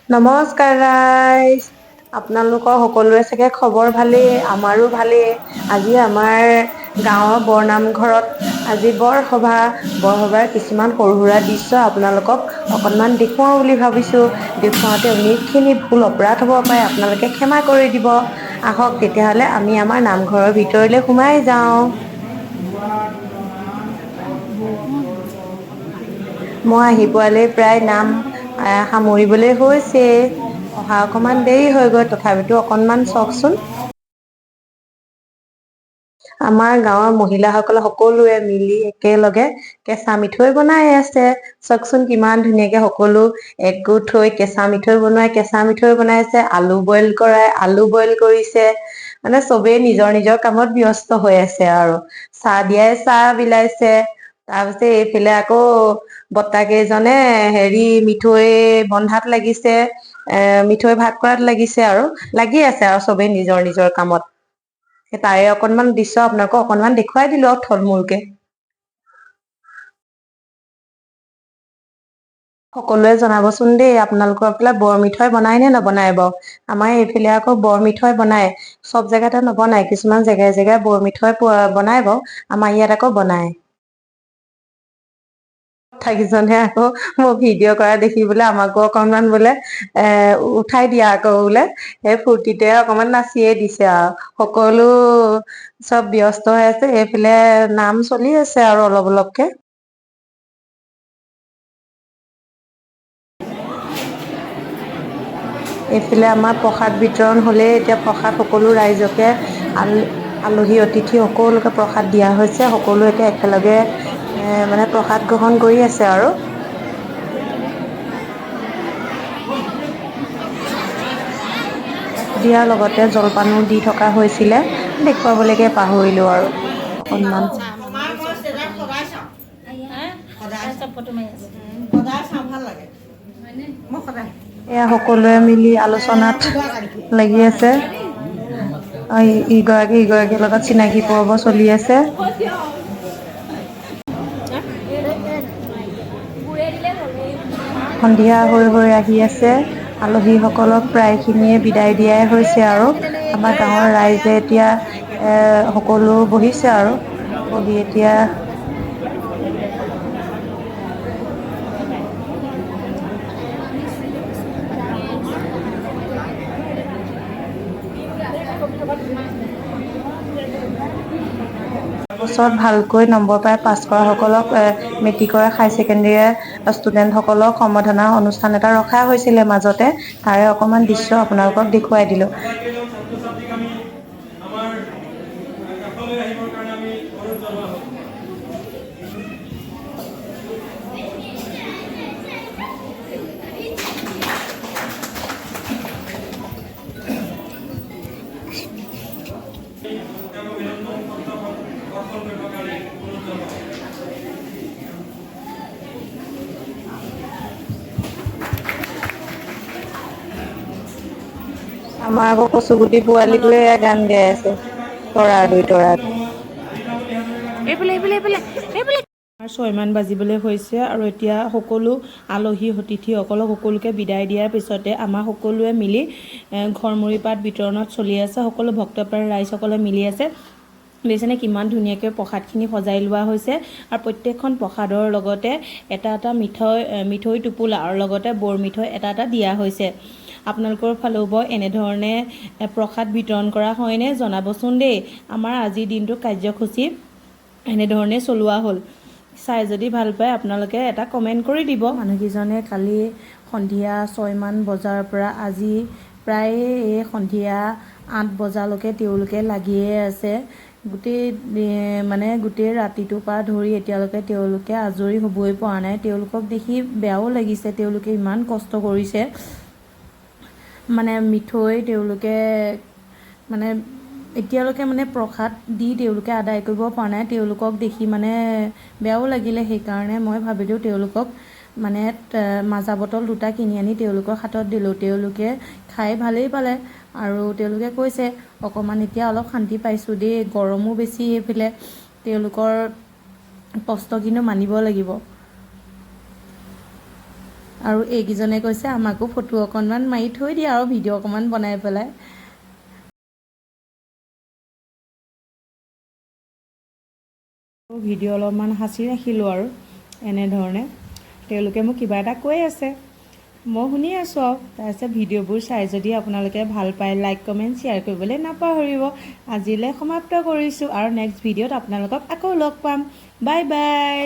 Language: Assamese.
নমস্কাৰ ৰাইজ। আপোনালোকৰ সকলোৰে চাগে খবৰ ভালেই, আমাৰো ভালেই। আজি আমাৰ গাঁৱৰ বৰনামঘৰত আজি বৰসভাৰ কিছুমান সৰু সুৰা দৃশ্য আপোনালোকক অকণমান দেখুৱাওঁ বুলি ভাবিছোঁ। দেখুৱাওঁতে অনেকখিনি ভুল অপৰাধ হ'ব পাৰে, আপোনালোকে ক্ষমা কৰি দিব। আহক তেতিয়াহ'লে আমি আমাৰ নামঘৰৰ ভিতৰলৈ সোমাই যাওঁ। মই আহি পোৱালৈ প্ৰায় নাম সামৰিবলৈ হৈছে। অহা অকণমান দেৰি হৈ গ'ল, তথাপিতো অকণমান চাওকচোন। আমাৰ গাঁৱৰ মহিলাসকলে সকলোৱে মিলি একেলগে কেঁচা মিঠৈ বনাই আছে। চাওকচোন কিমান ধুনীয়াকে সকলো একগোট হৈ কেঁচা মিঠৈ বনাইছে। আলু বইল কৰিছে। মানে চবেই নিজৰ নিজৰ কামত ব্যস্ত হৈ আছে আৰু। চাহ দিয়াই চাহ বিলাইছে। তাৰপিছত এইফালে আকৌ বৰ্তা কেইজনে মিঠৈ বন্ধাত লাগিছে। মিঠৈ ভাগ কৰাত লাগিছে আৰু লাগি আছে আৰু চবেই নিজৰ নিজৰ কামত। তাৰে অকনমান দৃশ্য আপোনালোকক অকনমান দেখুৱাই দিলো আৰু থলমূলকে। সকলোৱে জনাবচোন দেই, আপোনালোকৰ ফালে বৰ মিঠৈ বনাই নে নবনাই বাৰু? আমাৰ এইফালে আকৌ বৰ মিঠৈ বনাই। চব জেগাতে নবনাই, কিছুমান জেগাই জেগাই বৰ মিঠৈ বনাই বাৰু। আমাৰ ইয়াত আকৌ বনাই। কেইজনহে আকৌ মই ভিডিঅ' কৰা দেখি বোলে আমাকো অকনমান বোলে উঠাই দিয়া আকৌ বোলে। সেই ফূৰ্তিতে অকমান নাচিয়ে দিছে আৰু। সকলো চব ব্যস্ত হৈ আছে, এইফালে নাম চলি আছে আৰু অলপ অলপকে। এইফালে আমাৰ প্ৰসাদ বিতৰণ হ'লেই, এতিয়া প্ৰসাদ সকলো ৰাইজকে আলহী অতিথি সকলোকে প্ৰসাদ দিয়া হৈছে। সকলো এতিয়া একেলগে মানে প্ৰসাদ গ্ৰহণ কৰি আছে আৰু। দিয়াৰ লগতে জলপানো দি থকা হৈছিলে, দেখুৱাবলৈকে পাহৰিলো আৰু অকনমান। এয়া সকলোৱে মিলি আলোচনাত লাগি আছে। ইগৰাকীৰ লগত চিনাকি পৰ্ব চলি আছে। সন্ধিয়া হৈ হৈ আহি আছে। আলহীসকলক প্ৰায়খিনিয়ে বিদায় দিয়াই হৈছে আৰু। আমাৰ গাঁৱৰ ৰাইজে এতিয়া সকলো বহিছে আৰু। বহি এতিয়া বছৰত ভালকৈ নম্বৰ পাই পাছ কৰা সকলক মেট্ৰিকৰ হাই ছেকেণ্ডেৰী ষ্টুডেণ্টসকলক সম্বৰ্ধনা অনুষ্ঠান এটা ৰখা হৈছিলে মাজতে। তাৰে অকমান দৃশ্য আপোনালোকক দেখুৱাই দিলো। আমাৰ আকৌ কচুগুটি পোৱালিটোৱে গান গাই আছে, তৰা দুই তৰা। এইফালে 6মান বাজিবলৈ হৈছে আৰু এতিয়া সকলো আলহী অতিথিসকলক সকলোকে বিদায় দিয়াৰ পিছতে আমাৰ সকলোৱে মিলি ঘৰমুৰি পাত বিতৰণত চলি আছে। সকলো ভক্তপ্ৰাণ ৰাইজসকলে মিলি আছে। দেখিছেনে কিমান ধুনীয়াকৈ প্ৰসাদখিনি সজাই লোৱা হৈছে। আৰু প্ৰত্যেকখন প্ৰসাদৰ লগতে এটা এটা মিঠৈ টোপোলা আৰু লগতে বৰ মিঠৈ এটা এটা দিয়া হৈছে। আপোনালোকৰ ফালেও বাৰু এনেধৰণে প্ৰসাদ বিতৰণ কৰা হয়নে জনাবচোন দেই। আমাৰ আজিৰ দিনটো কাৰ্যসূচী এনেধৰণে চলোৱা হ'ল। চাই যদি ভাল পায় আপোনালোকে এটা কমেণ্ট কৰি দিব। মানুহকেইজনে কালি সন্ধিয়া 6মান বজাৰ পৰা আজি প্ৰায় এই সন্ধিয়া 8 বজালৈকে তেওঁলোকে লাগিয়ে আছে। গোটেই ৰাতিটোৰ পৰা ধৰি এতিয়ালৈকে তেওঁলোকে আজৰি হ'বই পৰা নাই। তেওঁলোকক দেখি বেয়াও লাগিছে, তেওঁলোকে ইমান কষ্ট কৰিছে। মিঠৈ তেওঁলোকে এতিয়ালৈকে প্ৰসাদ দি তেওঁলোকে আদায় কৰিব পৰা নাই। তেওঁলোকক দেখি বেয়াও লাগিলে। সেইকাৰণে মই ভাবিলোঁ তেওঁলোকক মাজা বটল 2টা কিনি আনি তেওঁলোকৰ হাতত দিলোঁ। তেওঁলোকে খাই ভালেই পালে আৰু তেওঁলোকে কৈছে অকণমান এতিয়া অলপ শান্তি পাইছোঁ দেই, গৰমো বেছি এইফালে। তেওঁলোকৰ কষ্ট কিন্তু মানিব লাগিব। আৰু এইকেইজনে কৈছে আমাকো ফটো অকণমান মাৰি থৈ দিয়া আৰু ভিডিঅ' অকণমান বনাই পেলাই। ভিডিঅ' অলপমান সাঁচি ৰাখিলোঁ আৰু এনেধৰণে তেওঁলোকে মোক কিবা এটা কৈ আছে, মই শুনি আছোঁ আৰু। তাৰপিছত ভিডিঅ'বোৰ চাই যদি আপোনালোকে ভাল পায় লাইক কমেণ্ট শ্বেয়াৰ কৰিবলৈ নাপাহৰিব। আজিলৈ সমাপ্ত কৰিছোঁ আৰু নেক্সট ভিডিঅ'ত আপোনালোকক আকৌ লগ পাম। Bye bye.